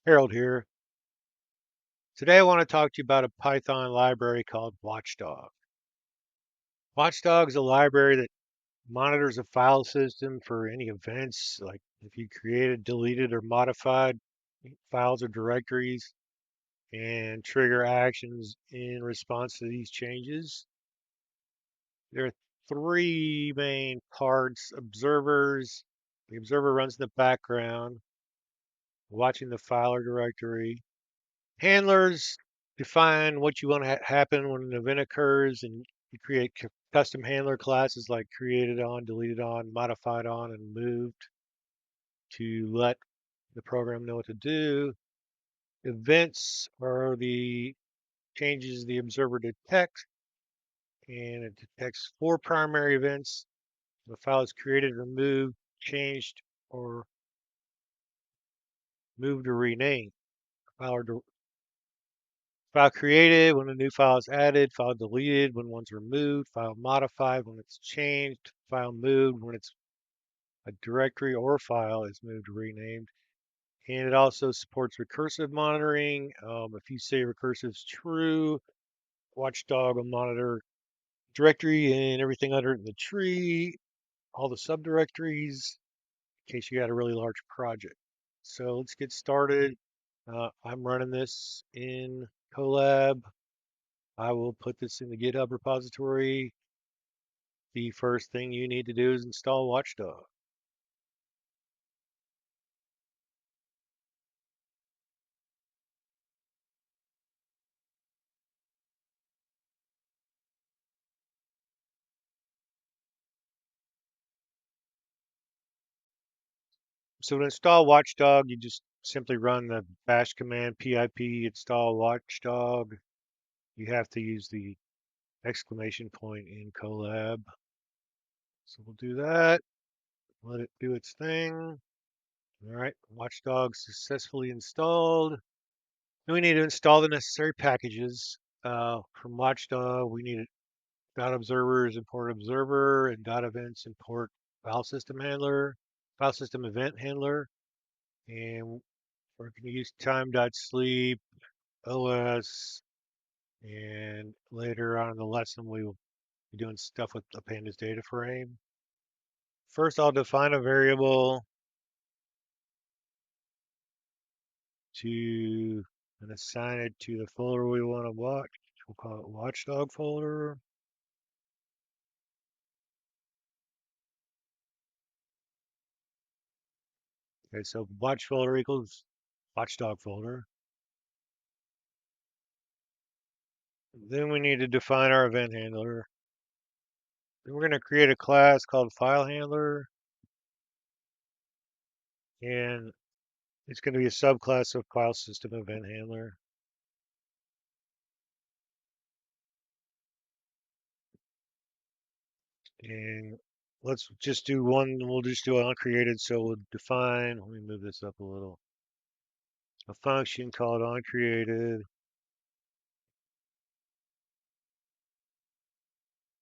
Harold here. Today I want to talk to you about a Python library called Watchdog. Watchdog is a library that monitors a file system for any events, like if you created, deleted, or modified files or directories, and trigger actions in response to these changes. There are three main parts: observers. The observer runs in the background, watching the file or directory. Handlers define what you want to happen when an event occurs, and you create custom handler classes like created on, deleted on, modified on, and moved to let the program know what to do. Events are the changes the observer detects, and it detects four primary events. The file is created, removed, changed, or moved or renamed. File or File created when a new file is added, file deleted when one's removed, file modified when it's changed, file moved when it's a directory or file is moved or renamed. And it also supports recursive monitoring. If you say recursive is true, Watchdog will monitor directory and everything under it in the tree, all the subdirectories, in case you got a really large project. So let's get started. I'm running this in Colab. I will put this in the GitHub repository. The first thing you need to do is install Watchdog. So to install Watchdog, you just simply run the bash command pip install Watchdog. You have to use the exclamation point in Colab. So we'll do that. Let it do its thing. All right, Watchdog successfully installed. Then we need to install the necessary packages. From Watchdog, we need .observers import observer, and .events import file system handler, file system event handler. And we're going to use time.sleep, OS, and later on in the lesson we will be doing stuff with the pandas data frame. First, I'll define a variable to and assign it to the folder we want to watch. We'll call it Watchdog folder. Okay, so watch folder equals Watchdog folder. Then we need to define our event handler. Then we're going to create a class called FileHandler, and it's going to be a subclass of File System Event Handler. And let's just do one, we'll just do onCreated. So we'll define, let me move this up a little, a function called onCreated.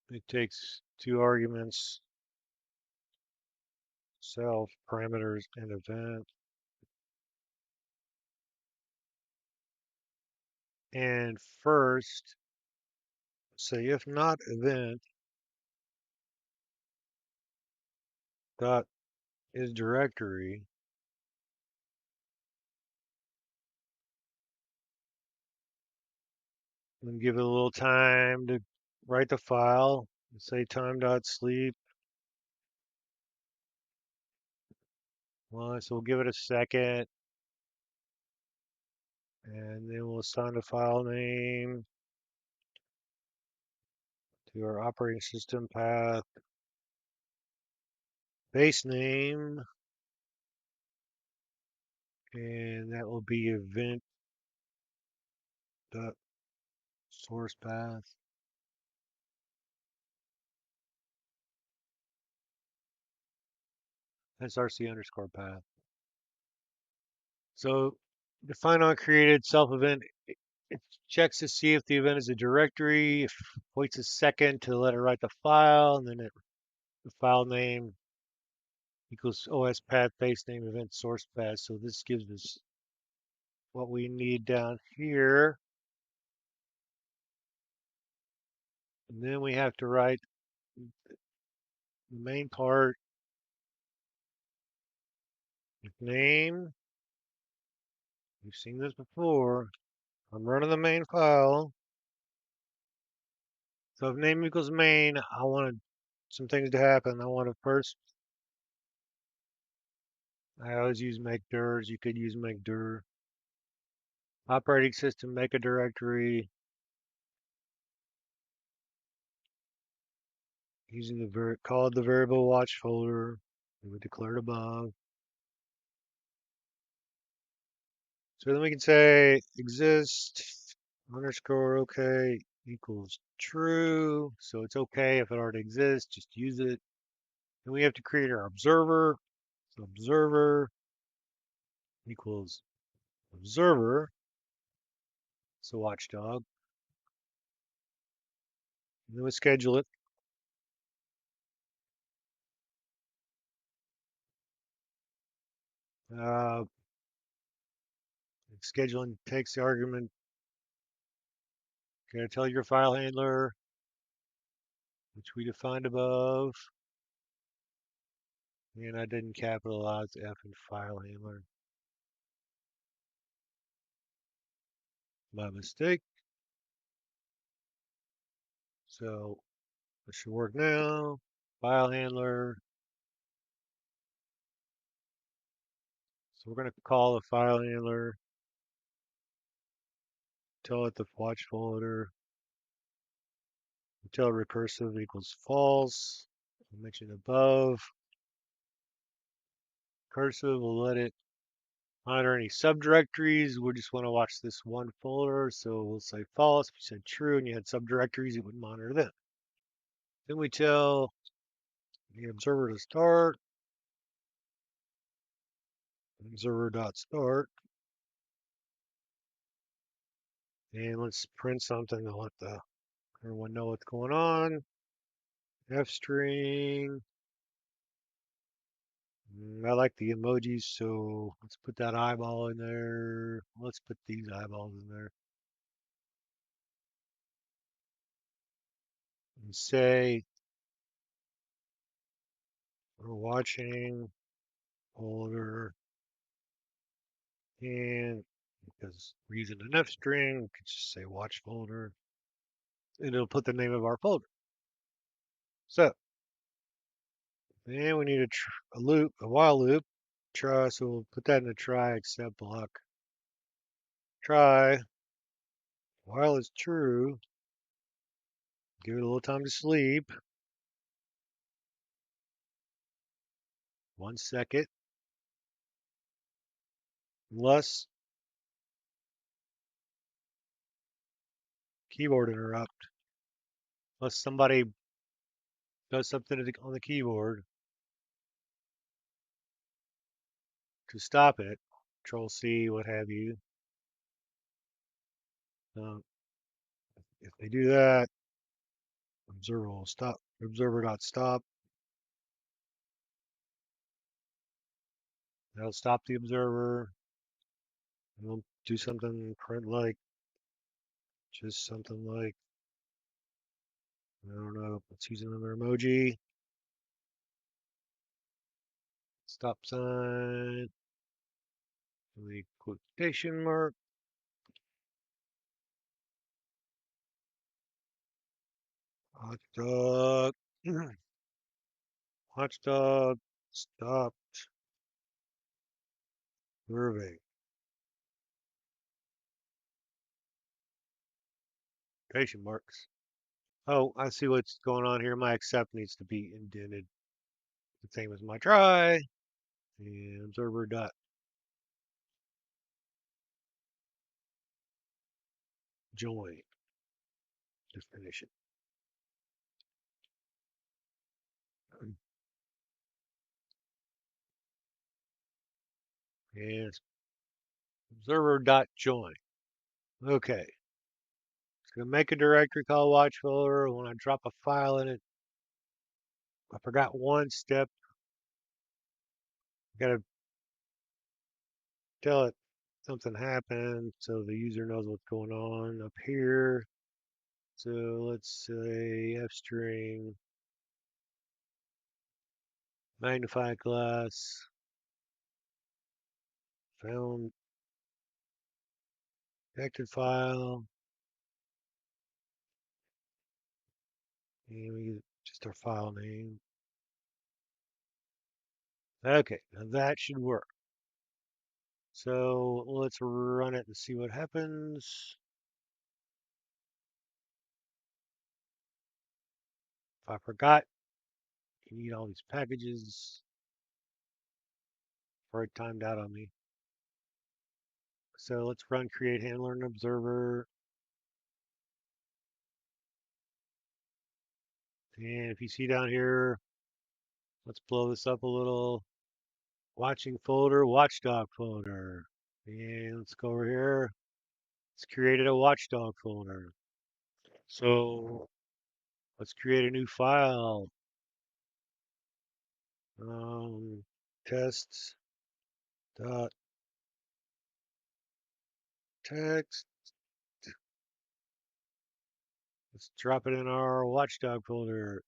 It takes two arguments, self, parameters, and event. And first, say if not event dot is directory, and give it a little time to write the file. Say time.sleep. Well, so we'll give it a second, and then we'll assign the file name to our operating system path, base name, and that will be event.source path. src underscore path. So define onCreated self event. It checks to see if the event is a directory. If waits a second to let it write the file, and then the file name equals OS path base name event source path. So this gives us what we need down here. And then we have to write the main part with name. We've seen this before. I'm running the main file. So if name equals main, I want some things to happen. I want to first, I always use make durs. You could use make dir. Operating system, make a directory. Using called the variable watch folder. We declared above. So then we can say exist underscore okay equals true. So it's okay if it already exists, just use it. Then we have to create our observer. So observer equals observer. So watchdog. And then we schedule it. Uh, Scheduling takes the argument. Gotta tell your file handler, which we defined above. And I didn't capitalize F in file handler. My mistake. So it should work now. File handler. So we're going to call the file handler. Tell it the watch folder. Tell recursive equals false. I mentioned above. Recursive will let it monitor any subdirectories. We just want to watch this one folder. So we'll say false. If you said true and you had subdirectories, it would monitor them. Then we tell the observer to start. Observer.start. And let's print something to let everyone know what's going on. F string. I like the emojis, so let's put that eyeball in there. Let's put these eyeballs in there. And say we're watching folder, and because we're using an F string, we could just say watch folder, and it'll put the name of our folder. So then we need a loop, a while loop. Try, so we'll put that in a try except block. Try while it's true. Give it a little time to sleep. 1 second. Unless keyboard interrupt. Unless somebody does something on the keyboard to stop it. Control C, what have you. Uh, if they do that, observer will stop. Observer.stop. That'll stop the observer. And we'll do something print like, just something like, I don't know, let's use another emoji. Stop sign. The quotation mark. Watchdog. Watchdog. Stop. Moving. Quotation marks. Oh, I see what's going on here. My accept needs to be indented. The same as my try. And observer dot join to finish it. And observer dot join. Okay. It's gonna make a directory called watch folder. When I drop a file in it, I forgot one step. I gotta tell it something happened so the user knows what's going on up here. So let's say f string magnify glass found detected file, and we get just our file name. Okay, now that should work. So let's run it and see what happens. If I forgot, you need all these packages before it timed out on me. So let's run create handler and observer. And if you see down here, let's blow this up a little. Watching folder, watchdog folder. And let's go over here. It's created a watchdog folder. So let's create a new file. Tests dot text. Let's drop it in our watchdog folder.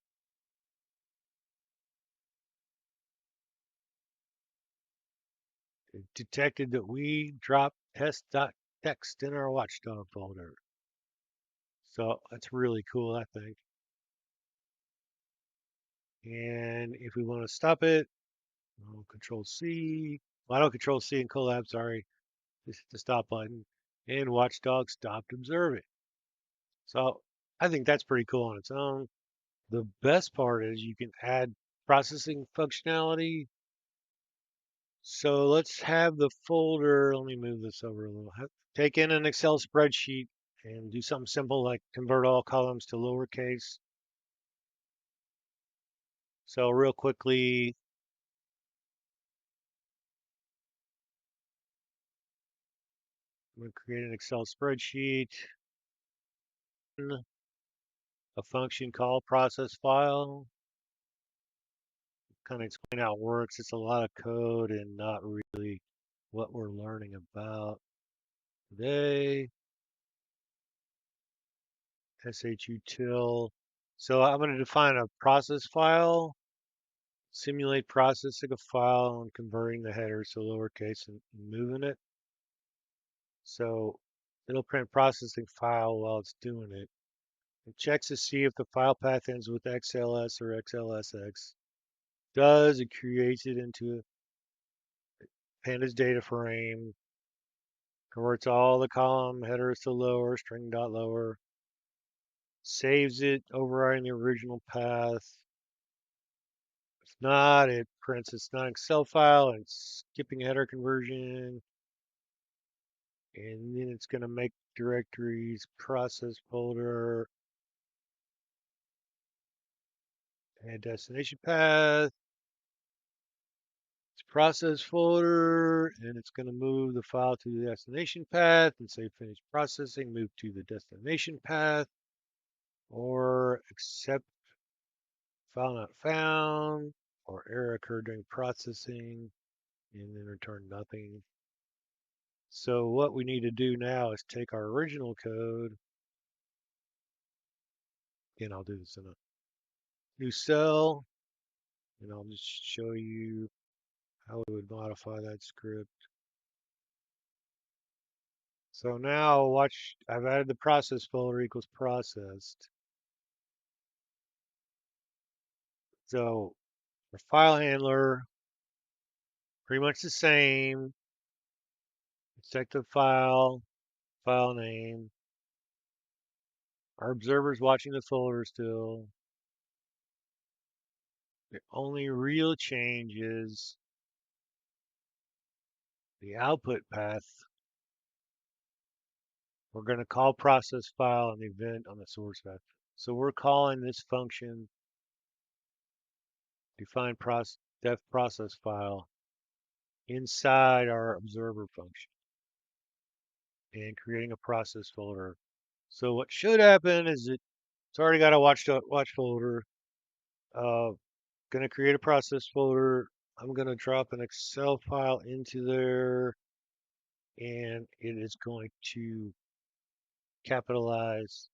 It detected that we dropped test.txt in our watchdog folder. So that's really cool, I think. And if we want to stop it, Control C. Well, I don't Control C in Colab, sorry. Just hit the stop button. And Watchdog stopped observing. So I think that's pretty cool on its own. The best part is you can add processing functionality. So let's have the folder. Let me move this over a little. Take in an Excel spreadsheet and do something simple like convert all columns to lowercase. So real quickly, I'm going to create an Excel spreadsheet, a function called process file. Kind of explain how it works. It's a lot of code and not really what we're learning about today. Shutil. So I'm going to define a process file, simulate processing a file and converting the headers to lowercase and moving it. So it'll print processing file while it's doing it. It checks to see if the file path ends with XLS or XLSX. Does it creates it into a pandas data frame, converts all the column headers to lower, string.lower, saves it, overriding the original path. If not, it prints it's not an Excel file and it's skipping header conversion. And then it's going to make directories, process folder, and destination path. It's process folder, and it's going to move the file to the destination path and say finish processing, move to the destination path, or accept file not found, or error occurred during processing, and then return nothing. So what we need to do now is take our original code, and I'll do this in a new cell, and I'll just show you how we would modify that script. So now watch, I've added the process folder equals processed. So our file handler, pretty much the same. Check the file, file name. Our observer's watching the folder still. The only real change is the output path. We're going to call process file and event on the source path. So we're calling this function define def process file inside our observer function and creating a process folder. So what should happen is it's already got a watch folder. Going to create a process folder. I'm going to drop an Excel file into there, and it is going to capitalize.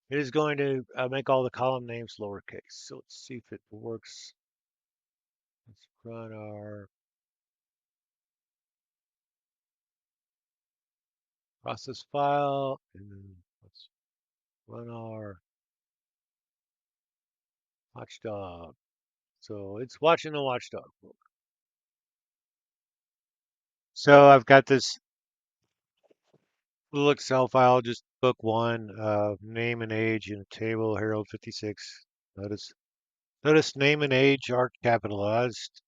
It is going to make all the column names lowercase. So let's see if it works. Let's run our process file, and then let's run our Watchdog. So it's watching the Watchdog. So I've got this little Excel file, just book one, name and age in a table, Harold 56. Notice name and age are capitalized.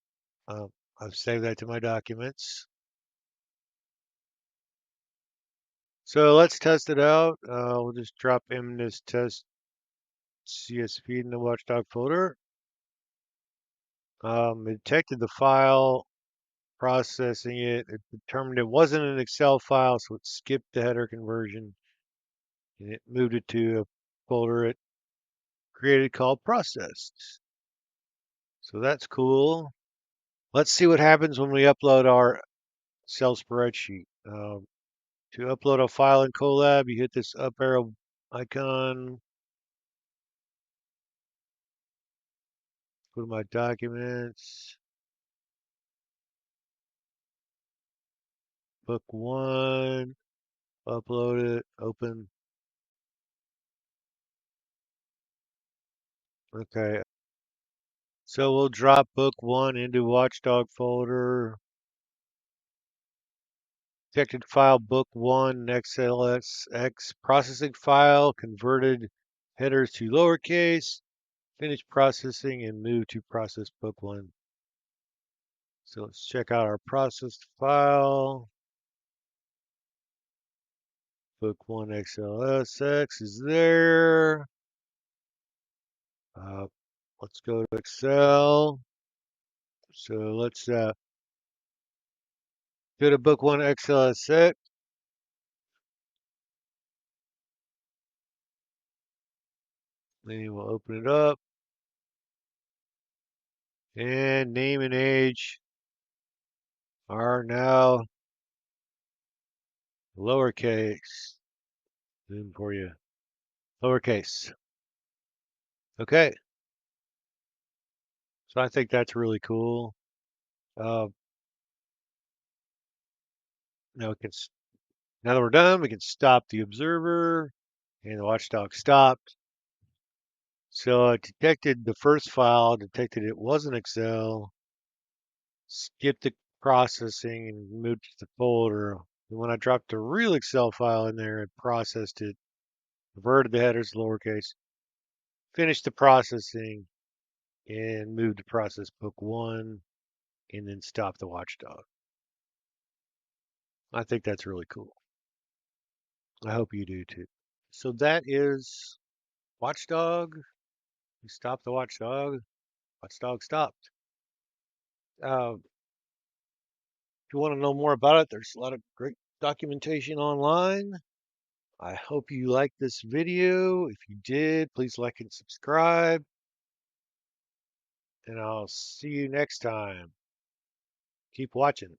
Um, I've saved that to my documents. So let's test it out. We'll just drop in this test CSV in the Watchdog folder. It detected the file, processing it. It determined it wasn't an Excel file, so it skipped the header conversion and it moved it to a folder it created called processed. So that's cool. Let's see what happens when we upload our Excel spreadsheet. To upload a file in Colab, you hit this up arrow icon, go to my documents, book one, upload it, open. Okay. So we'll drop book one into Watchdog folder. Detected file book one XLSX processing file, converted headers to lowercase, finished processing and move to process book one. So let's check out our processed file. Book one XLSX is there. Let's go to Excel. So let's go to book one XLSX. Then we'll open it up. And name and age are now lowercase. Zoom for you. Lowercase. Okay. So I think that's really cool. Uh, now now that we're done, we can stop the observer, and the Watchdog stopped. So it detected the first file, detected it wasn't Excel, skipped the processing and moved to the folder. And when I dropped the real Excel file in there, it processed it, converted the headers to lowercase, finished the processing, and moved to process book one, and then stopped the Watchdog. I think that's really cool. I hope you do too. So that is Watchdog. We stopped the Watchdog. Watchdog stopped. If you want to know more about it, there's a lot of great documentation online. I hope you liked this video. If you did, please like and subscribe. And I'll see you next time. Keep watching.